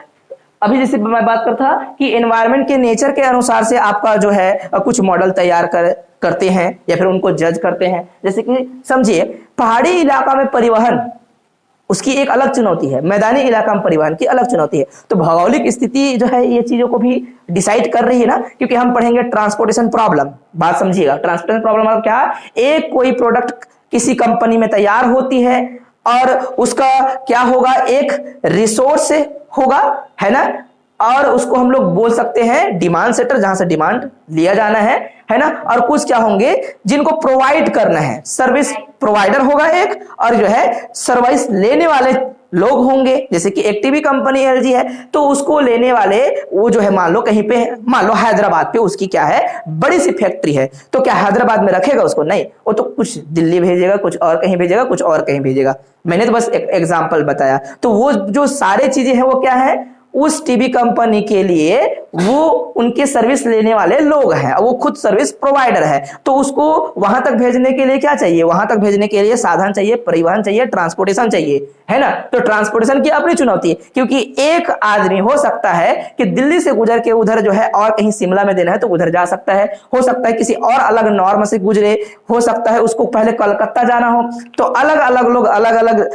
अभी जैसे मैं बात करता कि एनवायरनमेंट के नेचर के अनुसार से आपका जो है कुछ मॉडल तैयार करते हैं या फिर उनको जज करते हैं। जैसे कि समझिए, पहाड़ी इलाका में परिवहन उसकी एक अलग चुनौती है, मैदानी इलाका में परिवहन की अलग चुनौती है। तो भौगोलिक स्थिति जो है ये चीजों को भी डिसाइड कर रही है ना, क्योंकि हम पढ़ेंगे ट्रांसपोर्टेशन प्रॉब्लम। बात समझिएगा, ट्रांसपोर्टेशन प्रॉब्लम मतलब क्या है, एक कोई प्रोडक्ट किसी कंपनी में तैयार होती है और उसका क्या होगा, एक रिसोर्स होगा, है ना, और उसको हम लोग बोल सकते हैं डिमांड सेटर, जहां से डिमांड लिया जाना है ना। और कुछ क्या होंगे जिनको प्रोवाइड करना है, सर्विस प्रोवाइडर होगा एक, और जो है सर्विस लेने वाले लोग होंगे। जैसे कि एक टीवी कंपनी एलजी है, तो उसको लेने वाले वो जो है मान लो कहीं पे, मान लो हैदराबाद पे उसकी क्या है बड़ी सी फैक्ट्री है, तो क्या हैदराबाद में रखेगा उसको? नहीं, वो तो कुछ दिल्ली भेजेगा, कुछ और कहीं भेजेगा, कुछ और कहीं भेजेगा। मैंने तो बस एक एग्जांपल बताया। तो वो जो सारे चीजें हैं वो क्या है, उस टीवी कंपनी के लिए वो उनके सर्विस लेने वाले लोग हैं, वो खुद सर्विस प्रोवाइडर है। तो उसको वहां तक भेजने के लिए क्या चाहिए, वहां तक भेजने के लिए साधन चाहिए, परिवहन चाहिए, ट्रांसपोर्टेशन चाहिए, है ना। तो ट्रांसपोर्टेशन की अपनी चुनौती है, क्योंकि एक आदमी हो सकता है कि दिल्ली से गुजर के उधर जो है और कहीं शिमला में देना है तो उधर जा सकता है, हो सकता है किसी और अलग नॉर्म से गुजरे, हो सकता है उसको पहले कलकत्ता जाना हो। तो अलग अलग लोग अलग अलग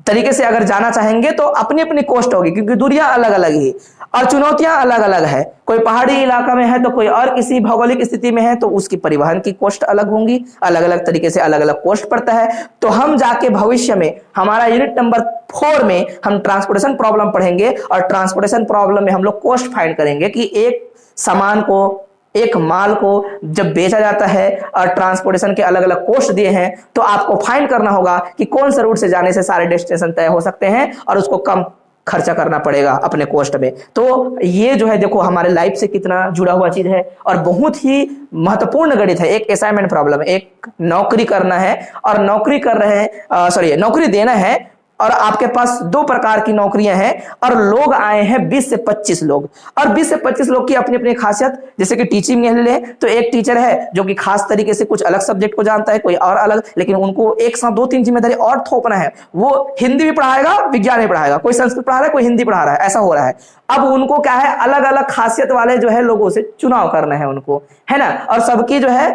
तरीके से अगर जाना चाहेंगे तो अपनी अपनी कॉस्ट होगी, क्योंकि दूरियां अलग अलग ही और चुनौतियां अलग अलग है। कोई पहाड़ी इलाका में है तो कोई और किसी भौगोलिक स्थिति में है, तो उसकी परिवहन की कॉस्ट अलग होंगी, अलग अलग तरीके से अलग अलग कॉस्ट पड़ता है। तो हम जाके भविष्य में हमारा यूनिट नंबर 4 में हम ट्रांसपोर्टेशन प्रॉब्लम पढ़ेंगे, और ट्रांसपोर्टेशन प्रॉब्लम में हम लोग कॉस्ट फाइंड करेंगे कि एक सामान को, एक माल को जब बेचा जाता है और ट्रांसपोर्टेशन के अलग अलग कॉस्ट दिए हैं, तो आपको फाइंड करना होगा कि कौन सा रूट से जाने से सारे डेस्टिनेशन तय हो सकते हैं और उसको कम खर्चा करना पड़ेगा अपने कॉस्ट में। तो ये जो है देखो हमारे लाइफ से कितना जुड़ा हुआ चीज है और बहुत ही महत्वपूर्ण गणित है। एक असाइनमेंट प्रॉब्लम है, एक नौकरी करना है और नौकरी कर रहे हैं, नौकरी देना है, और आपके पास 2 प्रकार की नौकरियां हैं और लोग आए हैं 20 से 25 लोग, और 20 से 25 लोग की अपनी अपनी खासियत। जैसे कि टीचिंग में ले तो एक टीचर है जो कि खास तरीके से कुछ अलग सब्जेक्ट को जानता है, कोई और अलग, लेकिन उनको एक साथ 2-3 जिम्मेदारी और थोपना है। वो हिंदी भी पढ़ाएगा, विज्ञान भी पढ़ाएगा, कोई संस्कृत पढ़ा रहा है, कोई हिंदी पढ़ा रहा है, ऐसा हो रहा है। अब उनको क्या है, अलग अलग खासियत वाले जो है लोगों से चुनाव करना है उनको, है ना। और सबकी जो है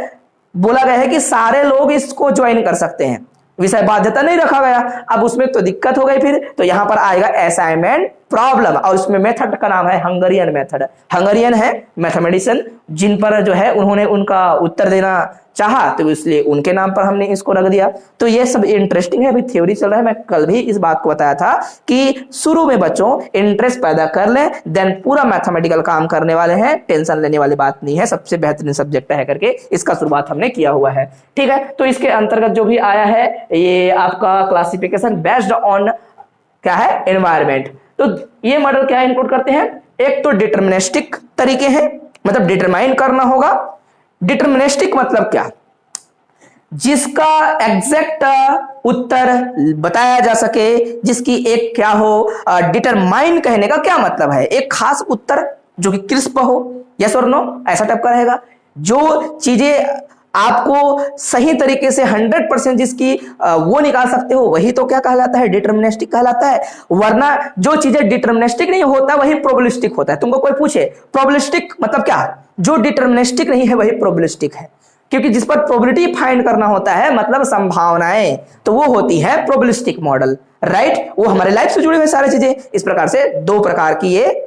बोला गया है कि सारे लोग इसको ज्वाइन कर सकते हैं, विषय बाध्यता नहीं रखा गया। अब उसमें तो दिक्कत हो गई फिर, तो यहां पर आएगा असाइनमेंट प्रॉब्लम, और उसमें मेथड का नाम है हंगरियन मेथड। हंगरियन है मैथमेटिशियन जिन पर जो है उन्होंने उनका उत्तर देना चाहा, तो इसलिए उनके नाम पर हमने इसको रख दिया। तो ये सब इंटरेस्टिंग है, अभी थ्योरी चल रहा है। मैं कल भी इस बात को बताया था कि शुरू में बच्चों इंटरेस्ट पैदा कर लें, देन पूरा मैथमेटिकल काम करने वाले हैं, टेंशन लेने वाली बात नहीं है, सबसे बेहतरीन सब्जेक्ट है करके इसका शुरुआत हमने किया हुआ है। ठीक है, तो इसके अंतर्गत जो भी आया है ये आपका क्लासिफिकेशन बेस्ड ऑन क्या है, एनवायरमेंट। तो ये मॉडल क्या इंक्लूड करते हैं, एक तो डिटर्मिनिस्टिक तरीके हैं, मतलब डिटरमाइन करना होगा। डिटर्मिनिस्टिक मतलब क्या, जिसका एग्जैक्ट उत्तर बताया जा सके, जिसकी एक क्या हो, डिटरमाइन कहने का क्या मतलब है, एक खास उत्तर जो कि क्रिस्प हो, यस और नो, ऐसा टाइप का रहेगा। जो चीजें आपको सही तरीके से 100% जिसकी वो निकाल सकते हो, वही तो क्या कहलाता है, डिटर्मिनिस्टिक कहलाता है। वरना जो चीजें डिटर्मिनिस्टिक नहीं होता वही प्रोबेबिलिस्टिक होता है। तुमको कोई पूछे प्रोबेबिलिस्टिक मतलब क्या, जो डिटर्मिनिस्टिक नहीं है वही प्रोबेबिलिस्टिक है, क्योंकि जिस पर प्रोबेबिलिटी फाइंड करना होता है मतलब संभावनाएं, तो वो होती है प्रोबेबिलिस्टिक मॉडल, राइट। वो हमारे लाइफ से जुड़ी हुई सारी चीजें। इस प्रकार से 2 प्रकार की ये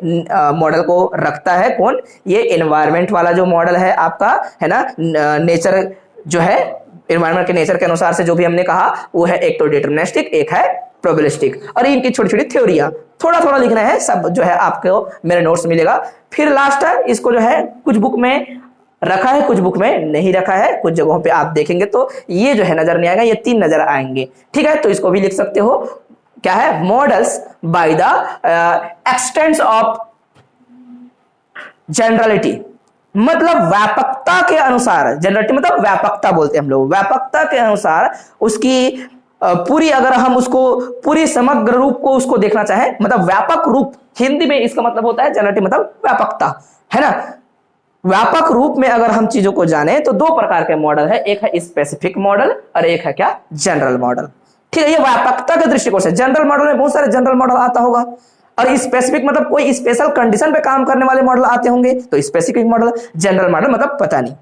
मॉडल को रखता है। कौन, ये एनवायरनमेंट वाला जो मॉडल है आपका, है ना, नेचर जो है, एनवायरनमेंट के नेचर के अनुसार से जो भी हमने कहा वो है, एक तो डिटर्मिनिस्टिक, एक है प्रोबेबिलिस्टिक, और इनकी छोटी छोटी थ्योरियां थोड़ा थोड़ा लिखना है, सब जो है आपको मेरे नोट्स मिलेगा। फिर लास्ट है, इसको जो है कुछ बुक में रखा है, कुछ बुक में नहीं रखा है, कुछ जगहों पे आप देखेंगे तो ये जो है नजर नहीं आएगा, ये 3 नजर आएंगे, ठीक है। तो इसको भी लिख सकते हो, क्या है, models by the expanse of generality, मतलब व्यापकता के अनुसार, जनरलिटी मतलब व्यापकता बोलते हैं हम लोग, व्यापकता के अनुसार उसकी पूरी, अगर हम उसको पूरी समग्र रूप को उसको देखना चाहें, मतलब व्यापक रूप, हिंदी में इसका मतलब होता है जनरलिटी मतलब व्यापकता, है ना। व्यापक रूप में अगर हम चीजों को जाने तो 2 प्रकार के मॉडल है, एक है स्पेसिफिक मॉडल और एक है क्या, जनरल मॉडल, ठीक है। ये व्यापकता के दृष्टिकोण से, जनरल मॉडल में बहुत सारे जनरल मॉडल आता होगा, और स्पेसिफिक मतलब कोई स्पेशल कंडीशन पे काम करने वाले मॉडल आते होंगे, तो स्पेसिफिक मॉडल। जनरल मॉडल मतलब पता नहीं,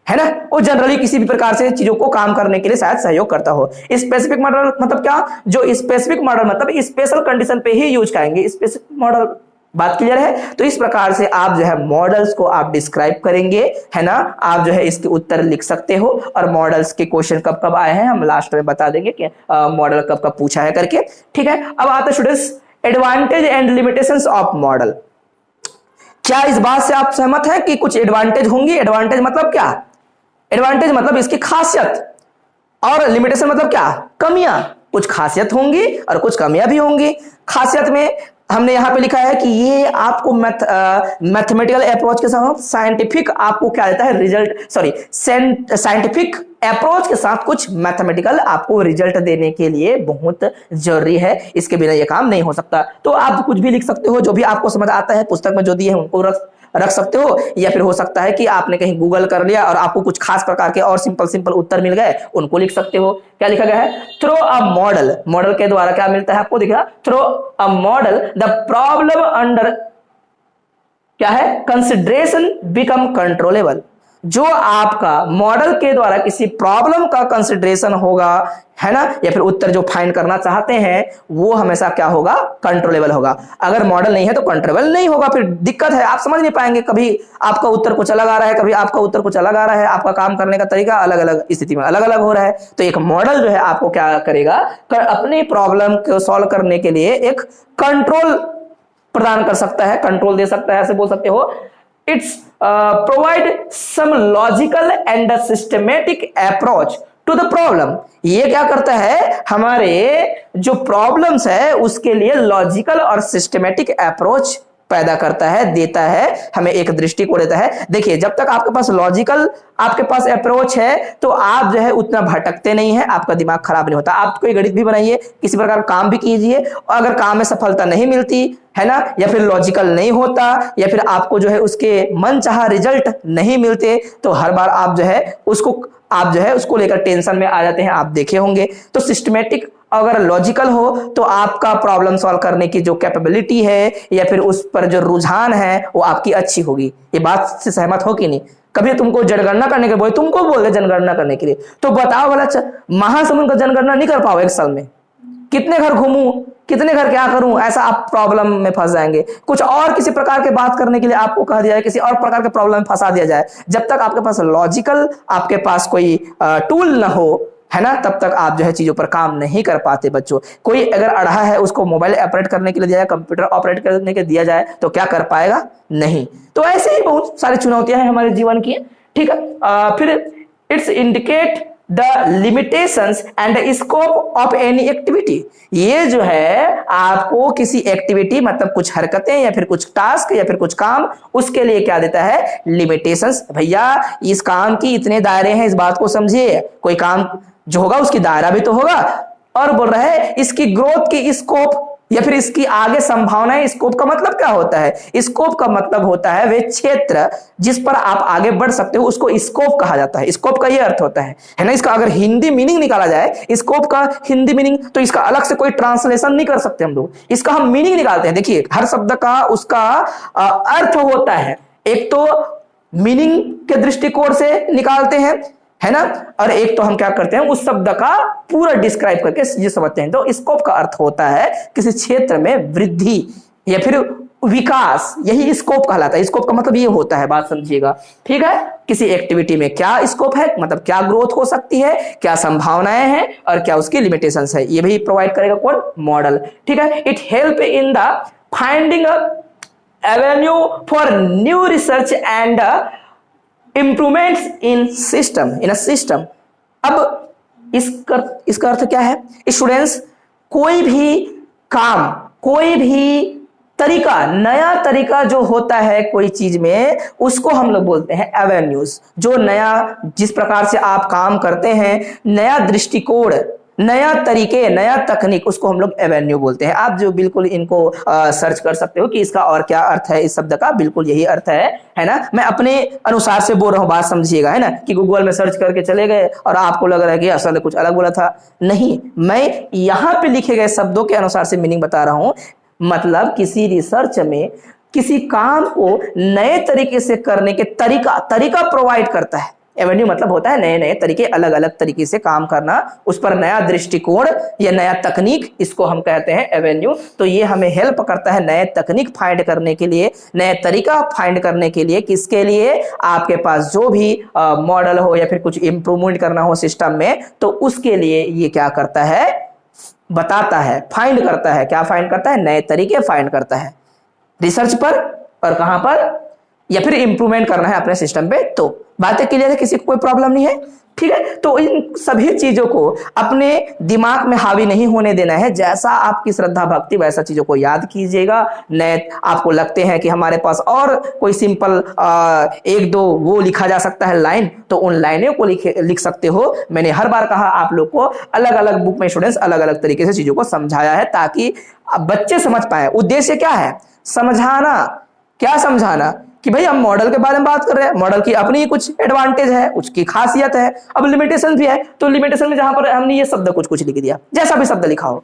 है ना, वो जनरली किसी भी प्रकार से चीजों को काम करने के लिए शायद सहयोग करता हो। स्पेसिफिक मॉडल मतलब क्या, जो स्पेसिफिक मॉडल मतलब स्पेशल कंडीशन पे ही यूज करेंगे स्पेसिफिक मॉडल, बात क्लियर है। तो इस प्रकार से आप जो है मॉडल्स को आप डिस्क्राइब करेंगे, है ना, आप जो है इसके उत्तर लिख सकते हो, और मॉडल्स के क्वेश्चन कब कब आए हैं हम लास्ट में बता देंगे कि मॉडल कब कब पूछा है करके, ठीक है। अब आते students advantage and limitations of model. क्या इस बात से आप सहमत हैं कि कुछ एडवांटेज होंगी? एडवांटेज मतलब क्या, एडवांटेज मतलब इसकी खासियत, और लिमिटेशन मतलब क्या, कमियां। कुछ खासियत होंगी और कुछ कमियां भी होंगी। खासियत में हमने यहां पे लिखा है कि ये आपको मैथमेटिकल अप्रोच के साथ साइंटिफिक आपको क्या देता है, रिजल्ट, सॉरी साइंटिफिक अप्रोच के साथ कुछ मैथमेटिकल आपको रिजल्ट देने के लिए बहुत जरूरी है, इसके बिना ये काम नहीं हो सकता। तो आप कुछ भी लिख सकते हो, जो भी आपको समझ आता है पुस्तक में जो दिए हैं उनको रख सकते हो, या फिर हो सकता है कि आपने कहीं गूगल कर लिया और आपको कुछ खास प्रकार के और सिंपल उत्तर मिल गए, उनको लिख सकते हो। क्या लिखा गया है, थ्रो अ मॉडल, मॉडल के द्वारा क्या मिलता है आपको, दिखा, through a model the problem under क्या है, कंसिडरेशन बिकम कंट्रोलेबल। जो आपका मॉडल के द्वारा किसी प्रॉब्लम का कंसिडरेशन होगा, है ना, या फिर उत्तर जो फाइंड करना चाहते हैं वो हमेशा क्या होगा, कंट्रोलेबल होगा। अगर मॉडल नहीं है तो कंट्रोलेबल नहीं होगा, फिर दिक्कत है, आप समझ नहीं पाएंगे, कभी आपका उत्तर कुछ अलग आ रहा है, कभी आपका उत्तर कुछ अलग आ रहा है, आपका काम करने का तरीका अलग अलग स्थिति में अलग अलग हो रहा है। तो एक मॉडल जो है आपको क्या करेगा, अपनी प्रॉब्लम को सॉल्व करने के लिए एक कंट्रोल प्रदान कर सकता है, कंट्रोल दे सकता है, ऐसे बोल सकते हो। It's provide some logical and systematic approach to the problem. ये क्या करता है, हमारे जो प्रॉब्लम्स है उसके लिए लॉजिकल और सिस्टमेटिक अप्रोच पैदा करता है, देता है, हमें एक दृष्टिकोण देता है। देखिए, जब तक आपके पास लॉजिकल आपके पास अप्रोच है तो आप जो है उतना भटकते नहीं है, आपका दिमाग खराब नहीं होता। आप कोई गणित भी बनाइए, किसी प्रकार काम भी कीजिए, और अगर काम में सफलता नहीं मिलती है ना, या फिर लॉजिकल नहीं होता, या फिर आपको जो है उसके मनचाहा रिजल्ट नहीं मिलते, तो हर बार आप जो है उसको लेकर टेंशन में आ जाते हैं, आप देखे होंगे। तो सिस्टमेटिक अगर लॉजिकल हो तो आपका प्रॉब्लम सॉल्व करने की जो कैपेबिलिटी है या फिर उस पर जो रुझान है वो आपकी अच्छी होगी। ये बात से सहमत हो कि नहीं? कभी तुमको जनगणना करने के बोले, तुमको बोल दे जनगणना करने के लिए, तो बताओ भला महासमुंद का जनगणना नहीं कर पाओ एक साल में, कितने घर घूमूं, कितने घर क्या करूं, ऐसा आप प्रॉब्लम में फंस जाएंगे। कुछ और किसी प्रकार के बात करने के लिए आपको कह दिया जाए, किसी और प्रकार के प्रॉब्लम में फंसा दिया जाए, जब तक आपके पास लॉजिकल आपके पास कोई टूल ना हो, है ना, तब तक आप जो है चीजों पर काम नहीं कर पाते बच्चों। कोई अगर अढ़ा है उसको मोबाइल ऑपरेट करने के लिए दिया जाए, कंप्यूटर ऑपरेट करने के दिया जाए, तो क्या कर पाएगा? नहीं। तो ऐसे ही बहुत सारी चुनौतियां हैं हमारे जीवन की, ठीक है। फिर it's indicate the limitations and scope of any activity. ये जो है आपको किसी एक्टिविटी मतलब कुछ हरकतें या फिर कुछ टास्क या फिर कुछ काम, उसके लिए क्या देता है? लिमिटेशंस। भैया इस काम की इतने दायरे हैं, इस बात को समझिए। कोई काम जो होगा उसकी दायरा भी तो होगा। और बोल रहा है इसकी ग्रोथ की स्कोप या फिर इसकी आगे संभावनाएं। स्कोप का मतलब क्या होता है? स्कोप का मतलब होता है वे क्षेत्र जिस पर आप आगे बढ़ सकते हो, उसको स्कोप कहा जाता है। स्कोप का ये अर्थ होता है ना। इसका अगर हिंदी मीनिंग निकाला जाए, स्कोप का हिंदी मीनिंग, तो इसका अलग से कोई ट्रांसलेशन नहीं कर सकते हम लोग, इसका हम मीनिंग निकालते हैं। देखिए, हर शब्द का उसका अर्थ होता है, एक तो मीनिंग के दृष्टिकोण से निकालते हैं, है ना, और एक तो हम क्या करते हैं उस शब्द का पूरा डिस्क्राइब करके ये समझते हैं। तो स्कोप का अर्थ होता है किसी क्षेत्र में वृद्धि या फिर विकास, यही स्कोप कहलाता है। स्कोप का मतलब ये होता है, बात समझिएगा, ठीक है। किसी एक्टिविटी में क्या स्कोप है, मतलब क्या ग्रोथ हो सकती है, क्या संभावनाएं हैं और क्या उसकी लिमिटेशंस है, ये भी प्रोवाइड करेगा कौन, मॉडल। ठीक है, it help in the finding Avenue for new research and improvements in system. अब इसका अर्थ क्या है स्टूडेंट्स, कोई भी काम, कोई भी तरीका, नया तरीका जो होता है कोई चीज में, उसको हम लोग बोलते हैं एवेन्यूज। जो नया, जिस प्रकार से आप काम करते हैं, नया दृष्टिकोण, नया तरीके, नया तकनीक, उसको हम लोग एवेन्यू बोलते हैं। आप जो बिल्कुल इनको सर्च कर सकते हो कि इसका और क्या अर्थ है, इस शब्द का बिल्कुल यही अर्थ है ना। मैं अपने अनुसार से बोल रहा हूं, बात समझिएगा, है ना, कि गूगल में सर्च करके चले गए और आपको लग रहा है कि असल कुछ अलग बोला था। नहीं, मैं यहां पे लिखे गए शब्दों के अनुसार से मीनिंग बता रहा हूं। मतलब किसी रिसर्च में किसी काम को नए तरीके से करने के तरीका प्रोवाइड करता है। एवेन्यू मतलब होता है नए नए तरीके, अलग अलग तरीके से काम करना, उस पर नया दृष्टिकोण या नया तकनीक, इसको हम कहते हैं एवेन्यू। तो ये हमें हेल्प करता है नए तकनीक फाइंड करने के लिए, नए तरीका फाइंड करने के लिए। किसके लिए, आपके पास जो भी मॉडल हो या फिर कुछ इंप्रूवमेंट करना हो सिस्टम में, तो उसके लिए ये क्या करता है, बताता है, फाइंड करता है। क्या फाइंड करता है, नए तरीके फाइंड करता है रिसर्च पर, और कहां पर, या फिर इंप्रूवमेंट करना है अपने सिस्टम पे। तो बातें क्लियर है, किसी को कोई प्रॉब्लम नहीं है। ठीक है, तो इन सभी चीजों को अपने दिमाग में हावी नहीं होने देना है। जैसा आपकी श्रद्धा भक्ति, वैसा चीजों को याद कीजिएगा। नए आपको लगते हैं कि हमारे पास और कोई सिंपल एक दो वो लिखा जा सकता है लाइन, तो उन लाइनों को लिख सकते हो। मैंने हर बार कहा आप लोग को, अलग अलग बुक में स्टूडेंट्स अलग अलग तरीके से चीजों को समझाया है, ताकि बच्चे समझ पाए। उद्देश्य क्या है, समझाना। क्या समझाना, कि भाई हम मॉडल के बारे में बात कर रहे हैं, मॉडल की अपनी कुछ एडवांटेज है, उसकी खासियत है। अब लिमिटेशन भी है, तो लिमिटेशन में जहां पर हमने ये शब्द कुछ लिख दिया, जैसा भी शब्द लिखा हो,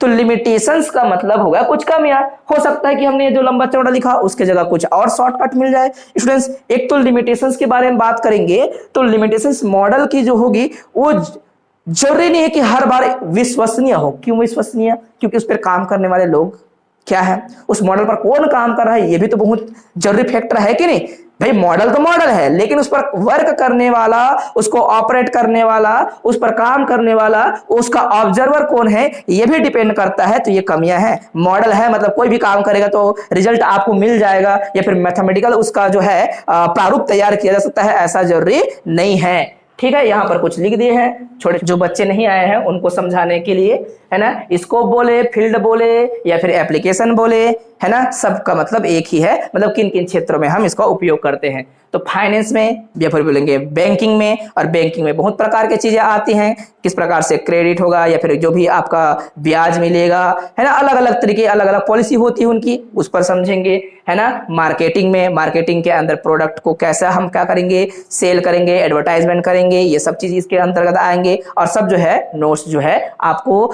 तो लिमिटेशंस का मतलब होगा कुछ कमियां। हो सकता है कि हमने ये जो लंबा चौड़ा लिखा उसके जगह कुछ और शॉर्टकट मिल जाए। स्टूडेंट्स, एक तो लिमिटेशंस के बारे में बात करेंगे, तो लिमिटेशंस मॉडल की जो होगी वो जरूरी नहीं है कि हर बार विश्वसनीय हो। क्यों विश्वसनीय, क्योंकि उस पर काम करने वाले लोग क्या है, उस मॉडल पर कौन काम कर रहा है, ये भी तो बहुत जरूरी फैक्टर है कि नहीं। भाई मॉडल तो मॉडल है, लेकिन उस पर वर्क करने वाला, उसको ऑपरेट करने वाला, उस पर काम करने वाला, उसका ऑब्जर्वर कौन है, ये भी डिपेंड करता है। तो ये कमियां हैं। मॉडल है मतलब कोई भी काम करेगा तो रिजल्ट आपको मिल जाएगा, या फिर मैथमेटिकल उसका जो है प्रारूप तैयार किया जा सकता है, ऐसा जरूरी नहीं है। ठीक है, यहां पर कुछ लिख दिए हैं, छोटे जो बच्चे नहीं आए हैं उनको समझाने के लिए, है ना। स्कोप बोले, फील्ड बोले, या फिर एप्लीकेशन बोले, है ना, सबका मतलब एक ही है। मतलब किन किन क्षेत्रों में हम इसका उपयोग करते हैं, तो फाइनेंस में, या फिर बोलेंगे बैंकिंग में, और बैंकिंग में बहुत प्रकार की चीजें आती हैं। किस प्रकार से क्रेडिट होगा, या फिर जो भी आपका ब्याज मिलेगा, है ना, अलग अलग तरीके, अलग अलग पॉलिसी होती है उनकी, उस पर समझेंगे, है ना। मार्केटिंग में, मार्केटिंग के अंदर प्रोडक्ट को कैसा हम क्या करेंगे, सेल करेंगे, एडवर्टाइजमेंट करेंगे, ये सब चीज इसके अंतर्गत आएंगे। और सब जो है नोट्स जो है आपको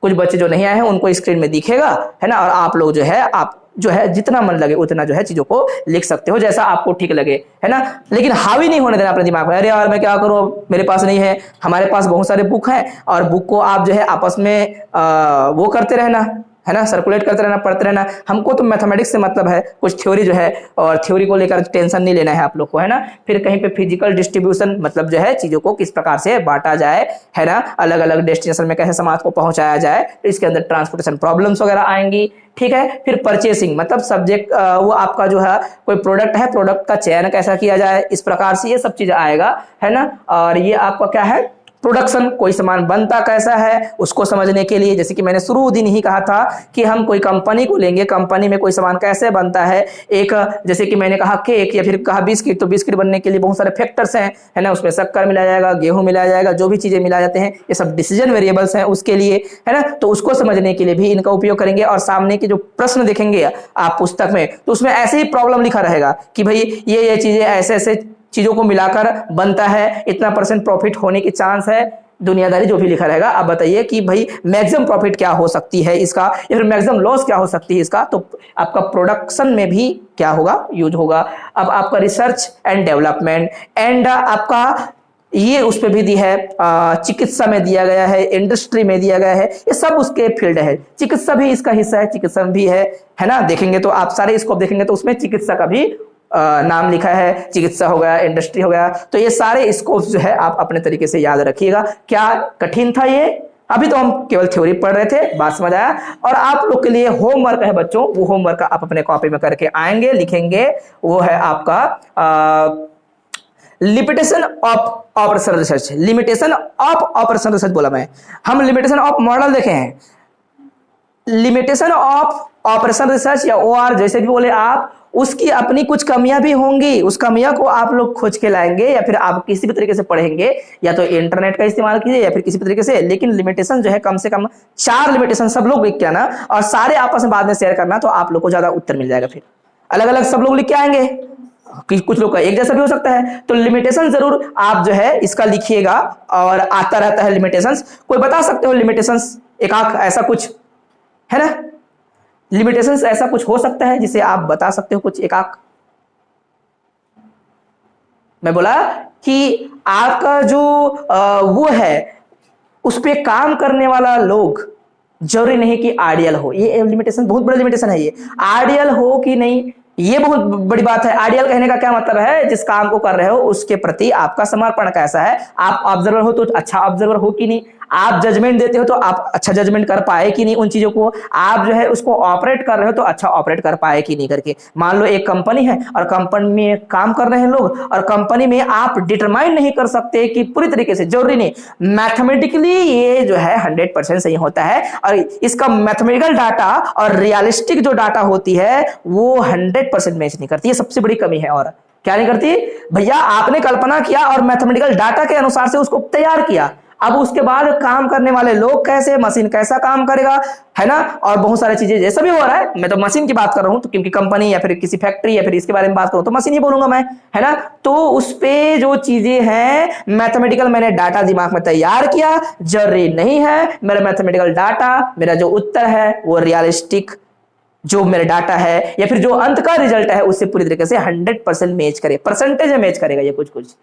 कुछ बच्चे जो नहीं आए हैं उनको स्क्रीन में दिखेगा, है ना। और आप लोग जो है, आप जो है जितना मन लगे उतना जो है चीजों को लिख सकते हो, जैसा आपको ठीक लगे, है ना। लेकिन हावी नहीं होने देना अपने दिमाग में, अरे यार मैं क्या करूं, मेरे पास नहीं है। हमारे पास बहुत सारे बुक हैं, और बुक को आप जो है आपस में वो करते रहना, है ना, सर्कुलेट करते रहना, पढ़ते रहना। हमको तो मैथमेटिक्स से मतलब है, कुछ थ्योरी जो है, और थ्योरी को लेकर टेंशन नहीं लेना है आप लोग को, है ना। फिर कहीं पे फिजिकल डिस्ट्रीब्यूशन, मतलब जो है चीजों को किस प्रकार से बांटा जाए, है ना, अलग अलग डेस्टिनेशन में कैसे समाज को पहुंचाया जाए, तो इसके अंदर ट्रांसपोर्टेशन प्रॉब्लम्स वगैरह आएंगी। ठीक है, फिर परचेसिंग, मतलब सब्जेक्ट वो आपका जो है कोई प्रोडक्ट है, प्रोडक्ट का चयन कैसा किया जाए, इस प्रकार से ये सब चीज आएगा, है ना। और ये आपका क्या है, प्रोडक्शन, कोई सामान बनता कैसा है उसको समझने के लिए, जैसे कि मैंने शुरू दिन ही कहा था कि हम कोई कंपनी को लेंगे, कंपनी में कोई सामान कैसे बनता है। एक जैसे कि मैंने कहा केक, या फिर कहा बिस्किट, तो बिस्किट बनने के लिए बहुत सारे फैक्टर्स हैं, है ना। उसमें शक्कर मिलाया जाएगा, गेहूं मिलाया जाएगा, जो भी चीजें मिला जाते हैं ये सब डिसीजन वेरिएबल्स हैं उसके लिए, है ना। तो उसको समझने के लिए भी इनका उपयोग करेंगे। और सामने के जो प्रश्न देखेंगे आप पुस्तक में, तो उसमें ऐसे ही प्रॉब्लम लिखा रहेगा कि भाई ये चीजें ऐसे ऐसे चीजों को मिलाकर बनता है, इतना % प्रॉफिट होने की चांस है, दुनियादारी जो भी लिखा रहेगा। आप बताइए कि भाई मैक्सिमम प्रॉफिट क्या हो सकती है इसका, या फिर मैक्सिमम लॉस क्या हो सकती है इसका। तो आपका प्रोडक्शन में भी क्या होगा, यूज होगा। अब आपका रिसर्च एंड डेवलपमेंट, एंड आपका ये उस पर भी दी है, चिकित्सा में दिया गया है, इंडस्ट्री में दिया गया है, ये सब उसके फील्ड है। चिकित्सा भी इसका हिस्सा है, चिकित्सा भी है ना। देखेंगे तो आप सारे स्कोप देखेंगे तो उसमें चिकित्सा का भी नाम लिखा है, चिकित्सा हो गया, इंडस्ट्री हो गया, तो ये सारे स्कोप्स जो है आप अपने तरीके से याद रखिएगा। क्या कठिन था ये? अभी तो हम केवल थ्योरी पढ़ रहे थे, बात समझ आया। और आप लोग के लिए होमवर्क है बच्चों, वो होमवर्क आप अपने कॉपी में करके आएंगे, लिखेंगे, वो है आपका limitation of operation research. Limitation of operation research बोला मैं, हम लिमिटेशन ऑफ मॉडल देखे हैं। लिमिटेशन ऑफ ऑपरेशन रिसर्च या ओआर जैसे भी बोले आप, उसकी अपनी कुछ कमियां भी होंगी, उस कमियां को आप लोग खोज के लाएंगे या फिर आप किसी भी तरीके से पढ़ेंगे, या तो इंटरनेट का इस्तेमाल कीजिए या फिर किसी भी तरीके से। लेकिन लिमिटेशन जो है कम से कम 4 लिमिटेशन सब लोग लिख के आना और सारे आपस में बाद में शेयर करना, तो आप लोग को ज्यादा उत्तर मिल जाएगा। फिर अलग अलग सब लोग लिख के आएंगे, कुछ लोग का एक जैसा भी हो सकता है, तो लिमिटेशन जरूर आप जो है इसका लिखिएगा। और आता रहता है लिमिटेशंस, कोई बता सकते हो लिमिटेशंस एक आंख ऐसा कुछ है ना? लिमिटेशंस ऐसा कुछ हो सकता है जिसे आप बता सकते हो कुछ एक आंख? मैं बोला कि आपका जो वो है उस पे काम करने वाला लोग जरूरी नहीं कि आइडियल हो। ये लिमिटेशन बहुत बड़ा लिमिटेशन है। ये आइडियल हो कि नहीं, ये बहुत बड़ी बात है। आइडियल कहने का क्या मतलब है? जिस काम को कर रहे हो उसके प्रति आपका समर्पण कैसा है। आप ऑब्जर्वर हो तो अच्छा ऑब्जर्वर हो कि नहीं, आप जजमेंट देते हो तो आप अच्छा जजमेंट कर पाए कि नहीं उन चीजों को, आप जो है उसको ऑपरेट कर रहे हो तो अच्छा ऑपरेट कर पाए कि नहीं करके। मान लो एक कंपनी है और कंपनी में काम कर रहे हैं लोग, और कंपनी में आप डिटरमाइन नहीं कर सकते कि पूरी तरीके से, जरूरी नहीं मैथमेटिकली ये जो है 100% सही होता है, और इसका मैथमेटिकल डाटा और रियलिस्टिक जो डाटा होती है वो 100% मैच नहीं करती। ये सबसे बड़ी कमी है। और क्या नहीं करती भैया? आपने कल्पना किया और मैथमेटिकल डाटा के अनुसार से उसको तैयार किया, अब उसके बाद काम करने वाले लोग कैसे, मशीन कैसा काम करेगा, है ना? और बहुत सारी चीजें जैसा भी हो रहा है, मैं तो मशीन की बात कर रहा हूं, तो क्योंकि कंपनी या फिर किसी फैक्ट्री या फिर इसके बारे में बात करूं तो मशीन ही बोलूंगा मैं, है ना? तो उस पे जो चीजें हैं मैथमेटिकल मैंने डाटा दिमाग में तैयार किया, जरूरी नहीं है मेरा मैथमेटिकल डाटा, मेरा जो उत्तर है वो रियलिस्टिक जो मेरा डाटा है या फिर जो अंत का रिजल्ट है उससे पूरी तरीके से 100% मैच करे, परसेंटेज में मैच करेगा ये कुछ कुछ।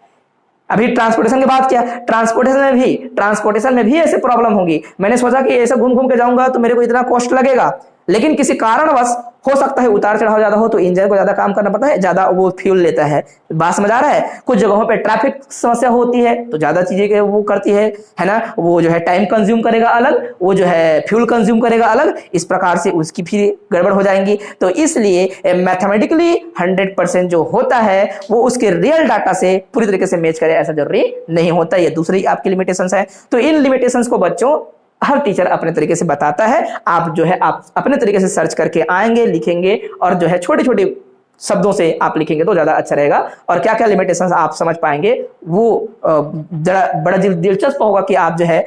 अभी ट्रांसपोर्टेशन की बात किया, ट्रांसपोर्टेशन में भी ऐसे प्रॉब्लम होगी। मैंने सोचा कि ऐसे घूम घूम के जाऊंगा तो मेरे को इतना कॉस्ट लगेगा, लेकिन किसी कारणवश हो सकता है उतार चढ़ाव ज्यादा हो तो इंजन को ज्यादा काम करना पड़ता है, ज्यादा वो फ्यूल लेता है। बात समझ आ रहा है? कुछ जगहों पे ट्रैफिक समस्या होती है तो ज्यादा चीजें वो करती है ना? वो जो है टाइम कंज्यूम करेगा अलग, वो जो है फ्यूल कंज्यूम करेगा अलग, इस प्रकार से उसकी भी गड़बड़ हो जाएंगी। तो इसलिए मैथमेटिकली 100% जो होता है वो उसके रियल डाटा से पूरी तरीके से मैच करे ऐसा जरूरी नहीं होता। ये दूसरी आपकी लिमिटेशंस है। तो इन लिमिटेशंस को बच्चों हर टीचर अपने तरीके से बताता है, आप जो है आप अपने तरीके से सर्च करके आएंगे, लिखेंगे, और जो है छोटे छोटे शब्दों से आप लिखेंगे तो ज्यादा अच्छा रहेगा। और क्या क्या लिमिटेशंस आप समझ पाएंगे वो बड़ा दिलचस्प होगा कि आप जो है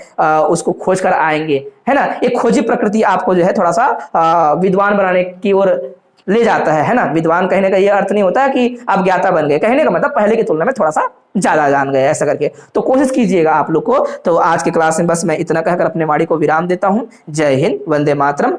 उसको खोज कर आएंगे, है ना? एक खोजी प्रकृति आपको जो है थोड़ा सा विद्वान बनाने की ओर ले जाता है ना? विद्वान कहने का ये अर्थ नहीं होता है कि आप ज्ञाता बन गए, कहने का मतलब पहले की तुलना में थोड़ा सा ज्यादा जान गए ऐसा करके। तो कोशिश कीजिएगा आप लोग को। तो आज के क्लास में बस मैं इतना कहकर अपने वाणी को विराम देता हूं। जय हिंद, वंदे मातरम।